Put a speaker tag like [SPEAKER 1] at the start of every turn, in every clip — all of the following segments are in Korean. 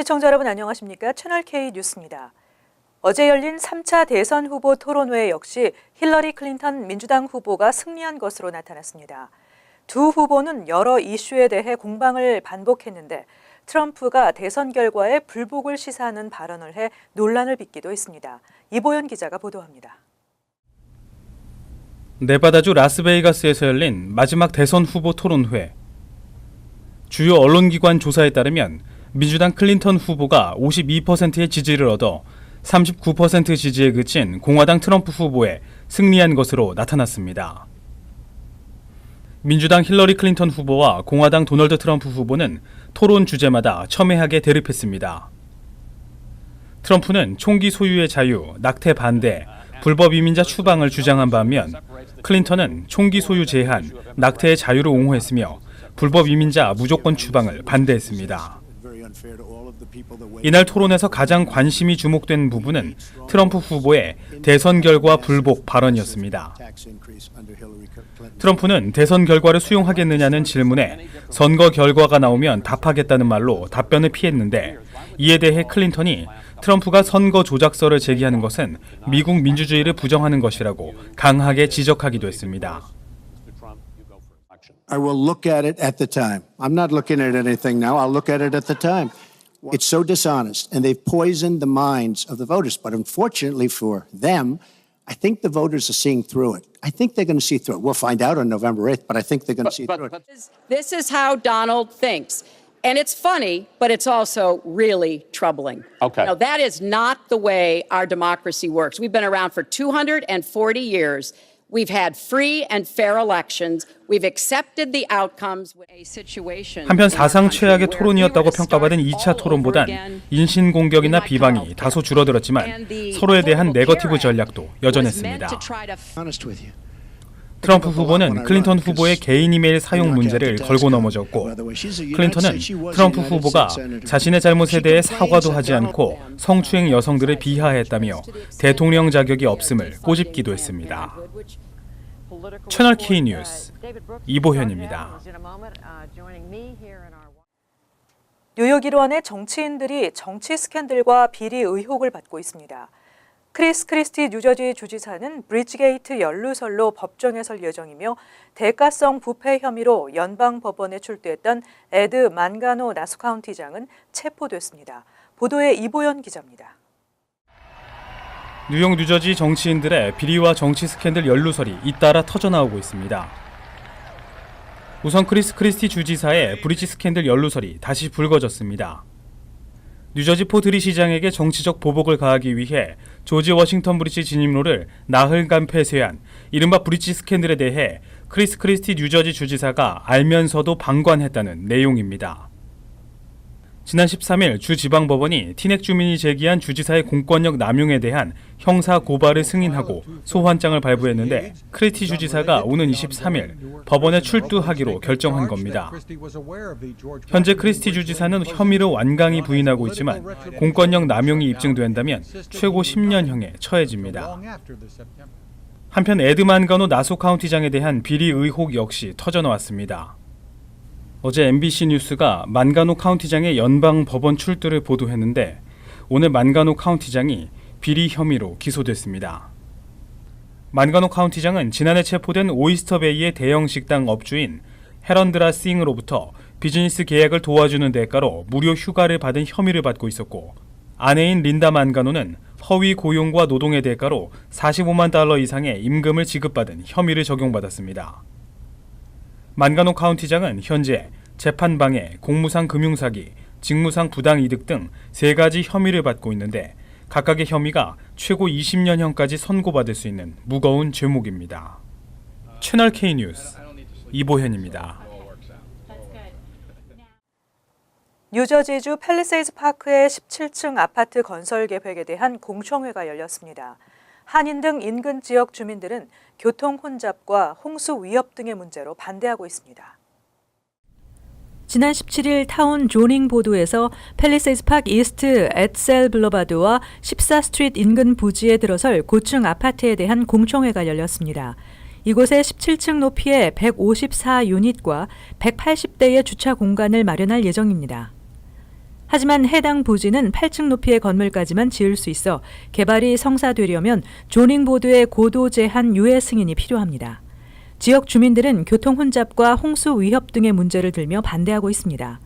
[SPEAKER 1] 시청자 여러분 안녕하십니까? 채널K 뉴스입니다. 어제 열린 3차 대선 후보 토론회 역시 힐러리 클린턴 민주당 후보가 승리한 것으로 나타났습니다. 두 후보는 여러 이슈에 대해 공방을 반복했는데 트럼프가 대선 결과에 불복을 시사하는 발언을 해 논란을 빚기도 했습니다. 이보연 기자가 보도합니다.
[SPEAKER 2] 네바다주 라스베이거스에서 열린 마지막 대선 후보 토론회. 주요 언론기관 조사에 따르면 민주당 클린턴 후보가 52%의 지지를 얻어 39% 지지에 그친 공화당 트럼프 후보에 승리한 것으로 나타났습니다. 민주당 힐러리 클린턴 후보와 공화당 도널드 트럼프 후보는 토론 주제마다 첨예하게 대립했습니다. 트럼프는 총기 소유의 자유, 낙태 반대, 불법 이민자 추방을 주장한 반면 클린턴은 총기 소유 제한, 낙태의 자유를 옹호했으며 불법 이민자 무조건 추방을 반대했습니다. 이날 토론에서 가장 관심이 주목된 부분은 트럼프 후보의 대선 결과 불복 발언이었습니다. 트럼프는 대선 결과를 수용하겠느냐는 질문에 선거 결과가 나오면 답하겠다는 말로 답변을 피했는데 이에 대해 클린턴이 트럼프가 선거 조작설을 제기하는 것은 미국 민주주의를 부정하는 것이라고 강하게 지적하기도 했습니다.
[SPEAKER 3] I will look at it at the time. I'm not looking at anything now. I'll look at it at the time. It's so dishonest, and they've poisoned the minds of the voters. But unfortunately for them, I think the voters are seeing through it. I think they're going to see through it. We'll find out on November 8th, but I think they're going to see through it.
[SPEAKER 4] This is how Donald thinks. And it's funny, but it's also really troubling.
[SPEAKER 5] Okay.
[SPEAKER 4] You know, that is not the way our democracy works. We've been around for 240 years. We've had free and fair elections. We've accepted the outcomes. A situation.
[SPEAKER 2] 한편 사상 최악의 토론이었다고 평가받은 2차 토론보단 인신공격이나 비방이 다소 줄어들었지만 서로에 대한 네거티브 전략도 여전했습니다. 트럼프 후보는 클린턴 후보의 개인 이메일 사용 문제를 걸고 넘어졌고 클린턴은 트럼프 후보가 자신의 잘못에 대해 사과도 하지 않고 성추행 여성들을 비하했다며 대통령 자격이 없음을 꼬집기도 했습니다. 채널K 뉴스 이보현입니다.
[SPEAKER 1] 뉴욕 일원의 정치인들이 정치 스캔들과 비리 의혹을 받고 있습니다. 크리스 크리스티 뉴저지 주지사는 브리지게이트 연루설로 법정에 설 예정이며 대가성 부패 혐의로 연방법원에 출두했던 에드 만가노 나수카운티장은 체포됐습니다. 보도에 이보연 기자입니다.
[SPEAKER 2] 뉴욕 뉴저지 정치인들의 비리와 정치 스캔들 연루설이 잇따라 터져나오고 있습니다. 우선 크리스 크리스티 주지사의 브리지 스캔들 연루설이 다시 불거졌습니다. 뉴저지 포드리 시장에게 정치적 보복을 가하기 위해 조지 워싱턴 브리지 진입로를 나흘간 폐쇄한 이른바 브리지 스캔들에 대해 크리스 크리스티 뉴저지 주지사가 알면서도 방관했다는 내용입니다. 지난 13일 주지방법원이 티넥 주민이 제기한 주지사의 공권력 남용에 대한 형사 고발을 승인하고 소환장을 발부했는데 크리스티 주지사가 오는 23일 법원에 출두하기로 결정한 겁니다. 현재 크리스티 주지사는 혐의를 완강히 부인하고 있지만 공권력 남용이 입증된다면 최고 10년형에 처해집니다. 한편 에드 만가노 나소 카운티장에 대한 비리 의혹 역시 터져나왔습니다. 어제 MBC 뉴스가 만가노 카운티장의 연방 법원 출두를 보도했는데 오늘 만가노 카운티장이 비리 혐의로 기소됐습니다. 만가노 카운티장은 지난해 체포된 오이스터베이의 대형 식당 업주인 헤런드라 싱으로부터 비즈니스 계약을 도와주는 대가로 무료 휴가를 받은 혐의를 받고 있었고 아내인 린다 만가노는 허위 고용과 노동의 대가로 $45만 이상의 임금을 지급받은 혐의를 적용받았습니다. 만가노 카운티장은 현재 재판방해, 공무상 금융사기, 직무상 부당이득 등 3가지 혐의를 받고 있는데 각각의 혐의가 최고 20년형까지 선고받을 수 있는 무거운 죄목입니다. 채널K 뉴스 이보현입니다.
[SPEAKER 1] 뉴저지주 팰리세이드 파크의 17층 아파트 건설 계획에 대한 공청회가 열렸습니다. 한인 등 인근 지역 주민들은 교통 혼잡과 홍수 위협 등의 문제로 반대하고 있습니다. 지난 17일 타운 조닝 보도에서 팰리세이드 파크 이스트 에셀 블러바드와 14스트리트 인근 부지에 들어설 고층 아파트에 대한 공청회가 열렸습니다. 이곳에 17층 높이의 154유닛과 180대의 주차 공간을 마련할 예정입니다. 하지만 해당 부지는 8층 높이의 건물까지만 지을 수 있어 개발이 성사되려면 조닝보드의 고도 제한 유예 승인이 필요합니다. 지역 주민들은 교통 혼잡과 홍수 위협 등의 문제를 들며 반대하고 있습니다.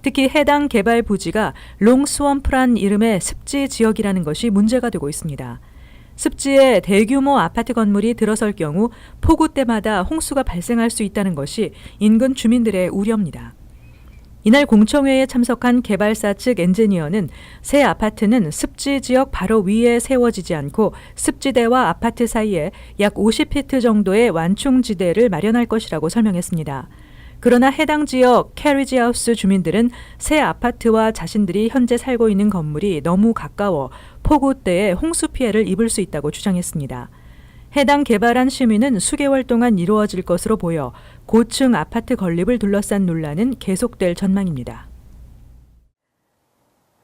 [SPEAKER 1] 특히 해당 개발 부지가 롱스워프란 이름의 습지 지역이라는 것이 문제가 되고 있습니다. 습지에 대규모 아파트 건물이 들어설 경우 폭우 때마다 홍수가 발생할 수 있다는 것이 인근 주민들의 우려입니다. 이날 공청회에 참석한 개발사 측 엔지니어는 새 아파트는 습지 지역 바로 위에 세워지지 않고 습지대와 아파트 사이에 약 50피트 정도의 완충지대를 마련할 것이라고 설명했습니다. 그러나 해당 지역 캐리지하우스 주민들은 새 아파트와 자신들이 현재 살고 있는 건물이 너무 가까워 폭우 때에 홍수 피해를 입을 수 있다고 주장했습니다. 해당 개발안 심의는 수개월 동안 이루어질 것으로 보여 고층 아파트 건립을 둘러싼 논란은 계속될 전망입니다.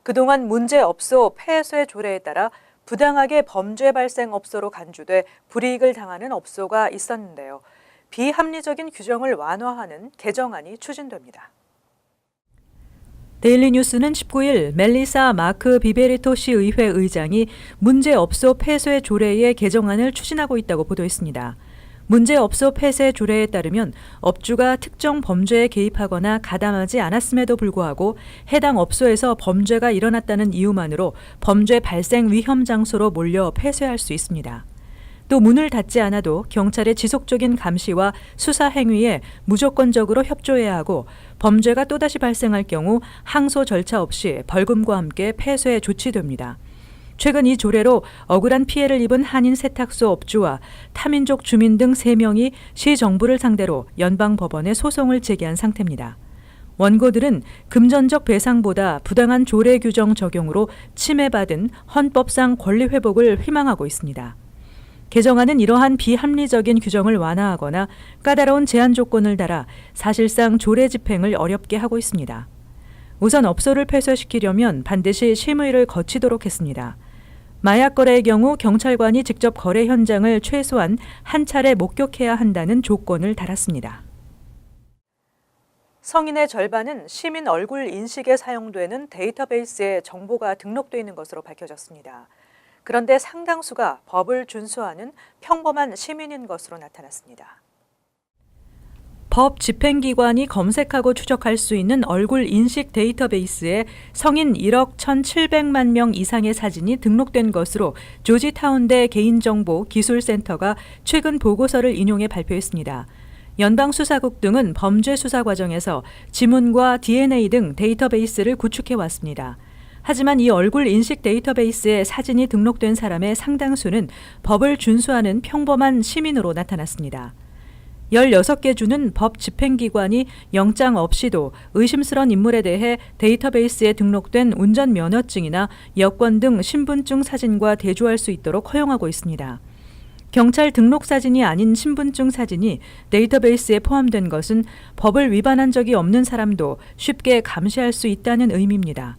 [SPEAKER 1] 그동안 문제업소 폐쇄 조례에 따라 부당하게 범죄 발생 업소로 간주돼 불이익을 당하는 업소가 있었는데요. 비합리적인 규정을 완화하는 개정안이 추진됩니다. 데일리 뉴스는 19일 멜리사 마크 비베리토 시의회 의장이 문제업소 폐쇄 조례의 개정안을 추진하고 있다고 보도했습니다. 문제업소 폐쇄 조례에 따르면 업주가 특정 범죄에 개입하거나 가담하지 않았음에도 불구하고 해당 업소에서 범죄가 일어났다는 이유만으로 범죄 발생 위험 장소로 몰려 폐쇄할 수 있습니다. 또 문을 닫지 않아도 경찰의 지속적인 감시와 수사 행위에 무조건적으로 협조해야 하고 범죄가 또다시 발생할 경우 항소 절차 없이 벌금과 함께 폐쇄 조치됩니다. 최근 이 조례로 억울한 피해를 입은 한인 세탁소 업주와 타민족 주민 등 3명이 시 정부를 상대로 연방법원에 소송을 제기한 상태입니다. 원고들은 금전적 배상보다 부당한 조례 규정 적용으로 침해받은 헌법상 권리 회복을 희망하고 있습니다. 개정안은 이러한 비합리적인 규정을 완화하거나 까다로운 제한 조건을 달아 사실상 조례 집행을 어렵게 하고 있습니다. 우선 업소를 폐쇄시키려면 반드시 심의를 거치도록 했습니다. 마약 거래의 경우 경찰관이 직접 거래 현장을 최소한 한 차례 목격해야 한다는 조건을 달았습니다. 성인의 절반은 시민 얼굴 인식에 사용되는 데이터베이스에 정보가 등록돼 있는 것으로 밝혀졌습니다. 그런데 상당수가 법을 준수하는 평범한 시민인 것으로 나타났습니다. 법 집행기관이 검색하고 추적할 수 있는 얼굴 인식 데이터베이스에 성인 1억 1,700만 명 이상의 사진이 등록된 것으로 조지타운대 개인정보기술센터가 최근 보고서를 인용해 발표했습니다. 연방수사국 등은 범죄 수사 과정에서 지문과 DNA 등 데이터베이스를 구축해 왔습니다. 하지만 이 얼굴 인식 데이터베이스에 사진이 등록된 사람의 상당수는 법을 준수하는 평범한 시민으로 나타났습니다. 16개 주는 법 집행기관이 영장 없이도 의심스러운 인물에 대해 데이터베이스에 등록된 운전면허증이나 여권 등 신분증 사진과 대조할 수 있도록 허용하고 있습니다. 경찰 등록 사진이 아닌 신분증 사진이 데이터베이스에 포함된 것은 법을 위반한 적이 없는 사람도 쉽게 감시할 수 있다는 의미입니다.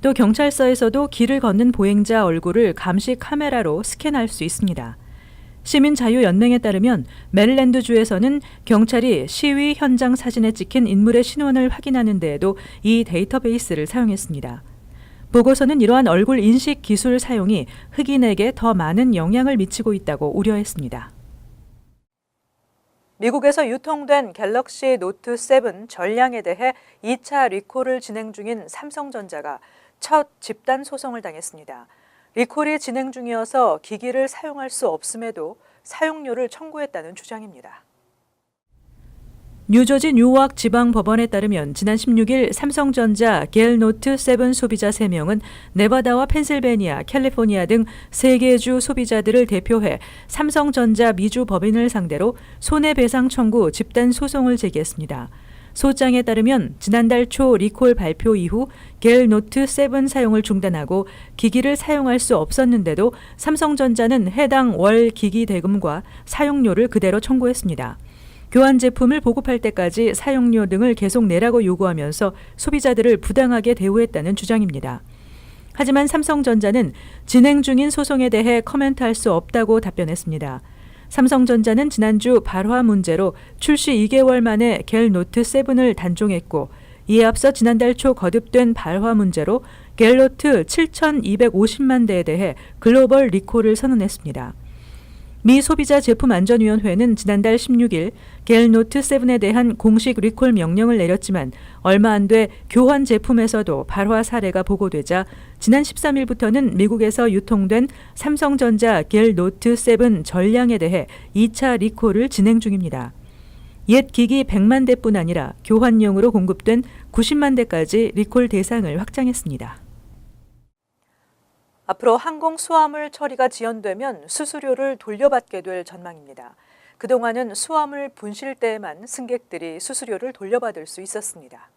[SPEAKER 1] 또 경찰서에서도 길을 걷는 보행자 얼굴을 감시 카메라로 스캔할 수 있습니다. 시민자유연맹에 따르면 메릴랜드주에서는 경찰이 시위 현장 사진에 찍힌 인물의 신원을 확인하는 데에도 이 데이터베이스를 사용했습니다. 보고서는 이러한 얼굴 인식 기술 사용이 흑인에게 더 많은 영향을 미치고 있다고 우려했습니다. 미국에서 유통된 갤럭시 노트 7 전량에 대해 2차 리콜을 진행 중인 삼성전자가 첫 집단 소송을 당했습니다. 리콜이 진행 중이어서 기기를 사용할 수 없음에도 사용료를 청구했다는 주장입니다. 뉴저지 뉴워크 지방법원에 따르면 지난 16일 삼성전자 갤노트 7 소비자 3명은 네바다와 펜실베니아, 캘리포니아 등 3개 주 소비자들을 대표해 삼성전자 미주 법인을 상대로 손해배상 청구 집단 소송을 제기했습니다. 소장에 따르면 지난달 초 리콜 발표 이후 갤노트 7 사용을 중단하고 기기를 사용할 수 없었는데도 삼성전자는 해당 월 기기 대금과 사용료를 그대로 청구했습니다. 교환 제품을 보급할 때까지 사용료 등을 계속 내라고 요구하면서 소비자들을 부당하게 대우했다는 주장입니다. 하지만 삼성전자는 진행 중인 소송에 대해 코멘트할 수 없다고 답변했습니다. 삼성전자는 지난주 발화 문제로 출시 2개월 만에 갤노트 7을 단종했고 이에 앞서 지난달 초 거듭된 발화 문제로 갤노트 7,250만 대에 대해 글로벌 리콜을 선언했습니다. 미 소비자제품안전위원회는 지난달 16일 갤노트 7에 대한 공식 리콜 명령을 내렸지만 얼마 안 돼 교환 제품에서도 발화 사례가 보고되자 지난 13일부터는 미국에서 유통된 삼성전자 갤노트 7 전량에 대해 2차 리콜을 진행 중입니다. 옛 기기 100만 대뿐 아니라 교환용으로 공급된 90만 대까지 리콜 대상을 확장했습니다. 앞으로 항공 수화물 처리가 지연되면 수수료를 돌려받게 될 전망입니다. 그동안은 수화물 분실 때에만 승객들이 수수료를 돌려받을 수 있었습니다.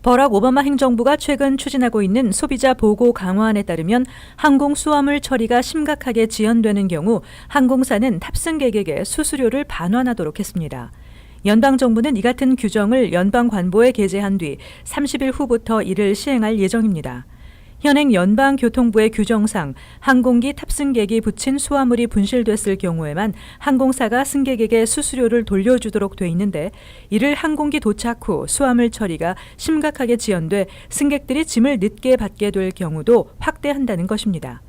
[SPEAKER 1] 버락 오바마 행정부가 최근 추진하고 있는 소비자 보고 강화안에 따르면 항공 수화물 처리가 심각하게 지연되는 경우 항공사는 탑승객에게 수수료를 반환하도록 했습니다. 연방정부는 이 같은 규정을 연방관보에 게재한 뒤 30일 후부터 이를 시행할 예정입니다. 현행 연방교통부의 규정상 항공기 탑승객이 붙인 수화물이 분실됐을 경우에만 항공사가 승객에게 수수료를 돌려주도록 돼 있는데 이를 항공기 도착 후 수화물 처리가 심각하게 지연돼 승객들이 짐을 늦게 받게 될 경우도 확대한다는 것입니다.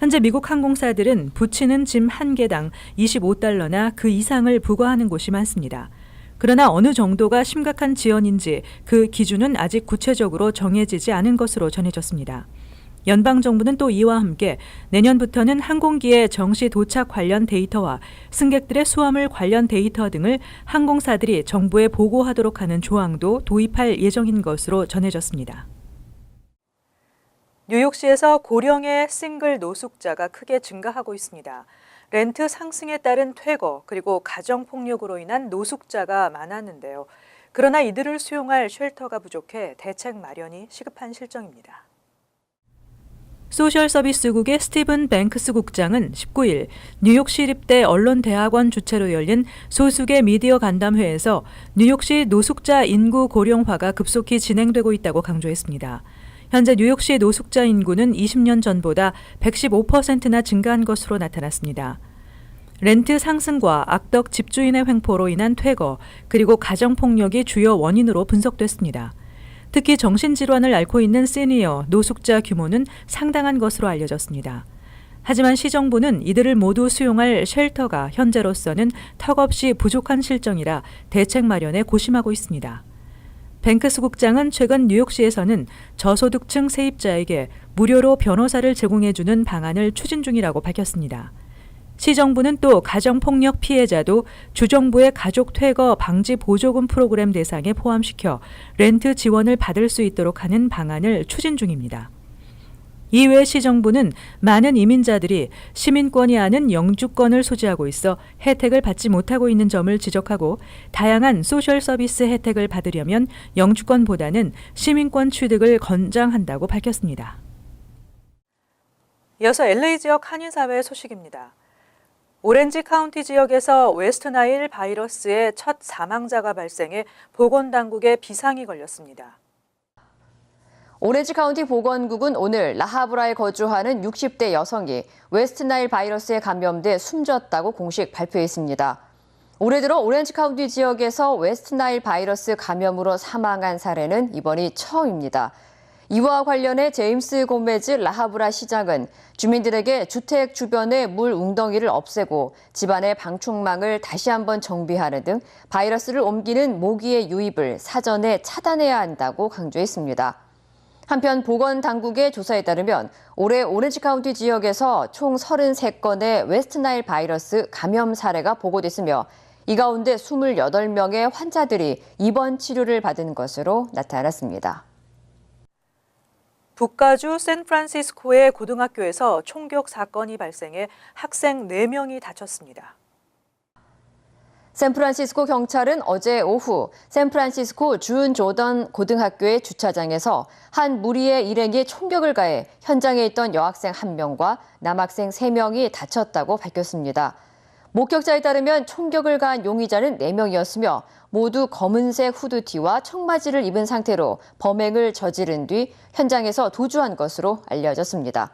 [SPEAKER 1] 현재 미국 항공사들은 붙이는 짐 한 개당 $25나 그 이상을 부과하는 곳이 많습니다. 그러나 어느 정도가 심각한 지연인지 그 기준은 아직 구체적으로 정해지지 않은 것으로 전해졌습니다. 연방정부는 또 이와 함께 내년부터는 항공기의 정시 도착 관련 데이터와 승객들의 수화물 관련 데이터 등을 항공사들이 정부에 보고하도록 하는 조항도 도입할 예정인 것으로 전해졌습니다. 뉴욕시에서 고령의 싱글 노숙자가 크게 증가하고 있습니다. 렌트 상승에 따른 퇴거 그리고 가정폭력으로 인한 노숙자가 많았는데요. 그러나 이들을 수용할 쉘터가 부족해 대책 마련이 시급한 실정입니다. 소셜서비스국의 스티븐 뱅크스 국장은 19일 뉴욕시립대 언론대학원 주최로 열린 소수계 미디어 간담회에서 뉴욕시 노숙자 인구 고령화가 급속히 진행되고 있다고 강조했습니다. 현재 뉴욕시 노숙자 인구는 20년 전보다 115%나 증가한 것으로 나타났습니다. 렌트 상승과 악덕 집주인의 횡포로 인한 퇴거, 그리고 가정폭력이 주요 원인으로 분석됐습니다. 특히 정신질환을 앓고 있는 시니어, 노숙자 규모는 상당한 것으로 알려졌습니다. 하지만 시정부는 이들을 모두 수용할 쉘터가 현재로서는 턱없이 부족한 실정이라 대책 마련에 고심하고 있습니다. 뱅크스 국장은 최근 뉴욕시에서는 저소득층 세입자에게 무료로 변호사를 제공해주는 방안을 추진 중이라고 밝혔습니다. 시정부는 또 가정폭력 피해자도 주정부의 가족 퇴거 방지 보조금 프로그램 대상에 포함시켜 렌트 지원을 받을 수 있도록 하는 방안을 추진 중입니다. 이외 시정부는 많은 이민자들이 시민권이 아닌 영주권을 소지하고 있어 혜택을 받지 못하고 있는 점을 지적하고 다양한 소셜 서비스 혜택을 받으려면 영주권보다는 시민권 취득을 권장한다고 밝혔습니다. 이어서 LA 지역 한인사회 소식입니다. 오렌지 카운티 지역에서 웨스트나일 바이러스의 첫 사망자가 발생해 보건당국에 비상이 걸렸습니다.
[SPEAKER 5] 오렌지 카운티 보건국은 오늘 라하브라에 거주하는 60대 여성이 웨스트나일 바이러스에 감염돼 숨졌다고 공식 발표했습니다. 올해 들어 오렌지 카운티 지역에서 웨스트나일 바이러스 감염으로 사망한 사례는 이번이 처음입니다. 이와 관련해 제임스 고메즈 라하브라 시장은 주민들에게 주택 주변의 물 웅덩이를 없애고 집안의 방충망을 다시 한번 정비하는 등 바이러스를 옮기는 모기의 유입을 사전에 차단해야 한다고 강조했습니다. 한편 보건당국의 조사에 따르면 올해 오렌지 카운티 지역에서 총 33건의 웨스트나일 바이러스 감염 사례가 보고됐으며 이 가운데 28명의 환자들이 입원 치료를 받은 것으로 나타났습니다.
[SPEAKER 1] 북가주 샌프란시스코의 고등학교에서 총격 사건이 발생해 학생 4명이 다쳤습니다.
[SPEAKER 5] 샌프란시스코 경찰은 어제 오후 샌프란시스코 준 조던 고등학교의 주차장에서 한 무리의 일행이 총격을 가해 현장에 있던 여학생 1명과 남학생 3명이 다쳤다고 밝혔습니다. 목격자에 따르면 총격을 가한 용의자는 4명이었으며 모두 검은색 후드티와 청바지를 입은 상태로 범행을 저지른 뒤 현장에서 도주한 것으로 알려졌습니다.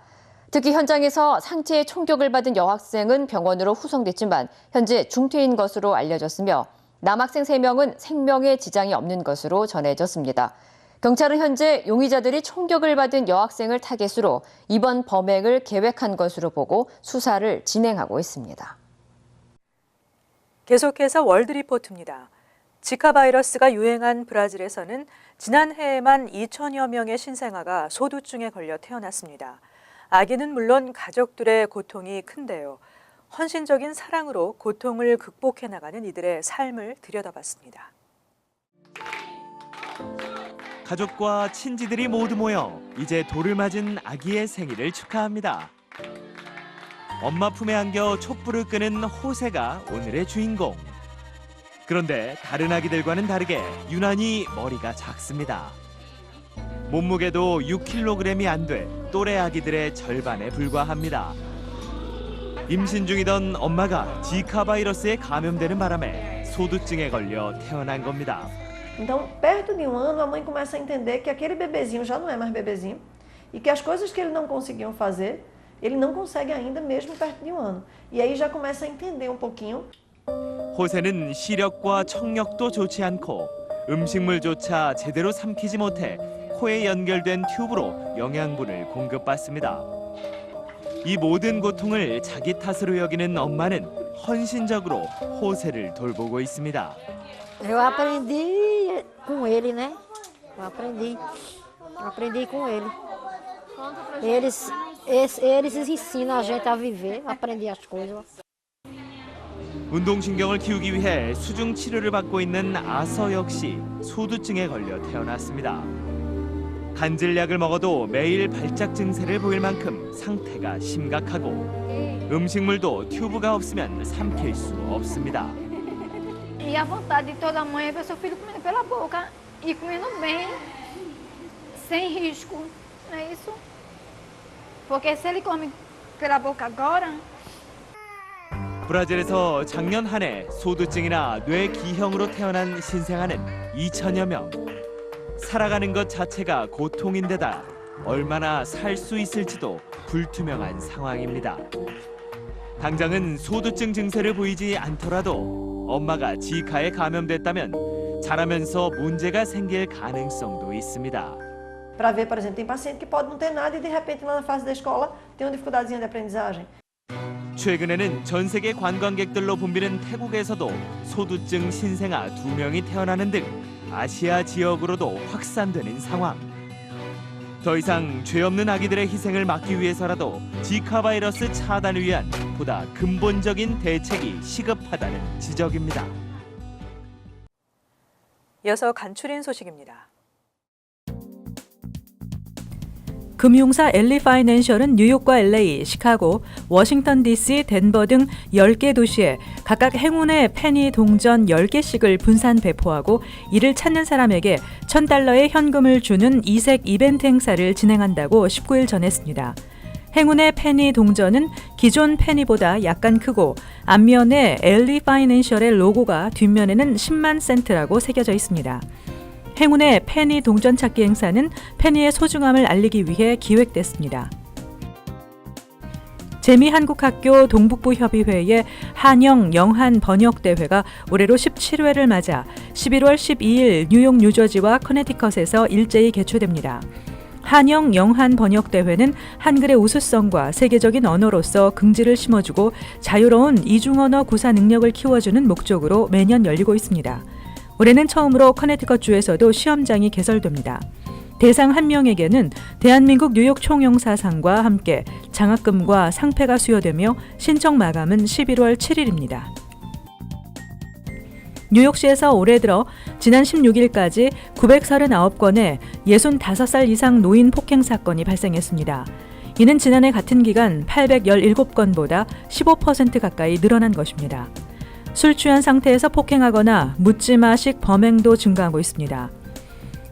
[SPEAKER 5] 특히 현장에서 상체에 총격을 받은 여학생은 병원으로 후송됐지만 현재 중퇴인 것으로 알려졌으며 남학생 3명은 생명에 지장이 없는 것으로 전해졌습니다. 경찰은 현재 용의자들이 총격을 받은 여학생을 타겟으로 이번 범행을 계획한 것으로 보고 수사를 진행하고 있습니다.
[SPEAKER 1] 계속해서 월드리포트입니다. 지카 바이러스가 유행한 브라질에서는 지난해에만 2천여 명의 신생아가 소두증에 걸려 태어났습니다. 아기는 물론 가족들의 고통이 큰데요. 헌신적인 사랑으로 고통을 극복해 나가는 이들의 삶을 들여다봤습니다.
[SPEAKER 6] 가족과 친지들이 모두 모여 이제 돌을 맞은 아기의 생일을 축하합니다. 엄마 품에 안겨 촛불을 끄는 호세가 오늘의 주인공. 그런데 다른 아기들과는 다르게 유난히 머리가 작습니다. 몸무게도 6kg이 안 돼 또래 아기들의 절반에 불과합니다. 임신 중이던 엄마가 지카 바이러스에 감염되는 바람에 소두증에 걸려 태어난 겁니다.
[SPEAKER 7] Então, perto de 1 ano, a mãe começa a entender que aquele bebezinho já não é mais bebezinho e que as coisas que ele não conseguiam fazer, ele não consegue ainda mesmo perto de 1 ano. E aí já começa a entender um pouquinho.
[SPEAKER 6] 호세는 시력과 청력도 좋지 않고 음식물조차 제대로 삼키지 못해 코에 연결된 튜브로 영양분을 공급받습니다. 이 모든 고통을 자기 탓으로 여기는 엄마는 헌신적으로 호세를 돌보고 있습니다.
[SPEAKER 8] Eu aprendi com ele, né? Eu aprendi com ele. Eles ensinam a gente a viver, a aprender as coisas.
[SPEAKER 6] 운동신경을 키우기 위해 수중 치료를 받고 있는 아서 역시 소두증에 걸려 태어났습니다. 간질약을 먹어도 매일 발작 증세를 보일 만큼 상태가 심각하고 음식물도 튜브가 없으면 삼킬 수 없습니다.
[SPEAKER 9] E a vontade de toda mãe é ver seu filho comendo pela boca e comendo bem, sem risco, não é isso? Porque se ele come pela boca agora...
[SPEAKER 6] 브라질에서 작년 한 해 소두증이나 뇌기형으로 태어난 신생아는 2천여 명. 살아가는 것 자체가 고통인데다 얼마나 살 수 있을지도 불투명한 상황입니다. 당장은 소두증 증세를 보이지 않더라도 엄마가 지카에 감염됐다면 자라면서 문제가 생길 가능성도 있습니다.
[SPEAKER 7] Para ver, por exemplo, tem paciente que pode não ter nada e de repente lá na fase da escola tem uma dificuldadezinha de aprendizagem.
[SPEAKER 6] 최근에는 전 세계 관광객들로 붐비는 태국에서도 소두증 신생아 2명이 태어나는 등 아시아 지역으로도 확산되는 상황. 더 이상 죄 없는 아기들의 희생을 막기 위해서라도 지카 바이러스 차단을 위한 보다 근본적인 대책이 시급하다는 지적입니다.
[SPEAKER 1] 이어서 간추린 소식입니다. 금융사 엘리 파이낸셜은 뉴욕과 LA, 시카고, 워싱턴 DC, 덴버 등 10개 도시에 각각 행운의 페니 동전 10개씩을 분산 배포하고 이를 찾는 사람에게 $1,000의 현금을 주는 이색 이벤트 행사를 진행한다고 19일 전했습니다. 행운의 페니 동전은 기존 페니보다 약간 크고 앞면에 엘리 파이낸셜의 로고가 뒷면에는 10만 센트라고 새겨져 있습니다. 행운의 페니 동전 찾기 행사는 페니의 소중함을 알리기 위해 기획됐습니다. 재미한국학교 동북부협의회의 한영 영한 번역대회가 올해로 17회를 맞아 11월 12일 뉴욕, 뉴저지와 커네티컷에서 일제히 개최됩니다. 한영 영한 번역대회는 한글의 우수성과 세계적인 언어로서 긍지를 심어주고 자유로운 이중언어 구사 능력을 키워주는 목적으로 매년 열리고 있습니다. 올해는 처음으로 커네티컷주에서도 시험장이 개설됩니다. 대상 1명에게는 대한민국 뉴욕 총영사상과 함께 장학금과 상패가 수여되며 신청 마감은 11월 7일입니다. 뉴욕시에서 올해 들어 지난 16일까지 939건의 65살 이상 노인 폭행 사건이 발생했습니다. 이는 지난해 같은 기간 817건보다 15% 가까이 늘어난 것입니다. 술 취한 상태에서 폭행하거나 묻지마식 범행도 증가하고 있습니다.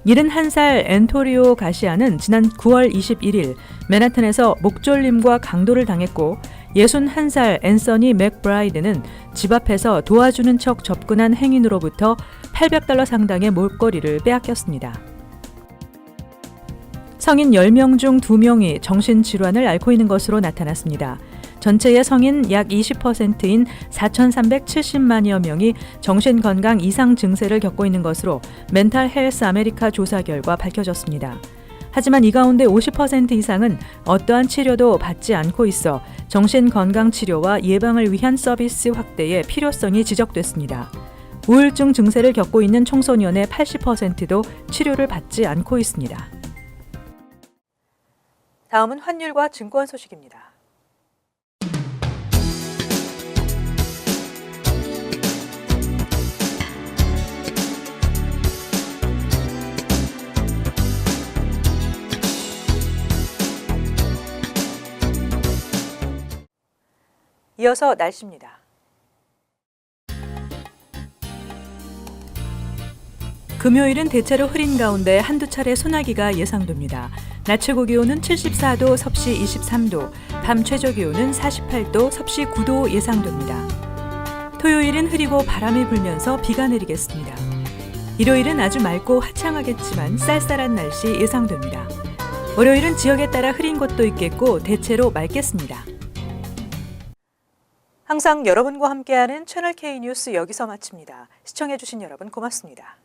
[SPEAKER 1] 71살 앤토리오 가시아는 지난 9월 21일 맨하탄에서 목졸림과 강도를 당했고 61살 앤서니 맥브라이드는 집 앞에서 도와주는 척 접근한 행인으로부터 $800 상당의 mol거리를 빼앗겼습니다. 성인 10명 중 2명이 정신질환을 앓고 있는 것으로 나타났습니다. 전체의 성인 약 20%인 4,370만여 명이 정신건강 이상 증세를 겪고 있는 것으로 멘탈 헬스 아메리카 조사 결과 밝혀졌습니다. 하지만 이 가운데 50% 이상은 어떠한 치료도 받지 않고 있어 정신건강 치료와 예방을 위한 서비스 확대의 필요성이 지적됐습니다. 우울증 증세를 겪고 있는 청소년의 80%도 치료를 받지 않고 있습니다. 다음은 환율과 증권 소식입니다. 이어서 날씨입니다. 금요일은 대체로 흐린 가운데 한두 차례 소나기가 예상됩니다. 낮 최고 기온은 74도, 섭씨 23도, 밤 최저 기온은 48도, 섭씨 9도 예상됩니다. 토요일은 흐리고 바람이 불면서 비가 내리겠습니다. 일요일은 아주 맑고 화창하겠지만 쌀쌀한 날씨 예상됩니다. 월요일은 지역에 따라 흐린 곳도 있겠고 대체로 맑겠습니다. 항상 여러분과 함께하는 채널 K 뉴스 여기서 마칩니다. 시청해주신 여러분 고맙습니다.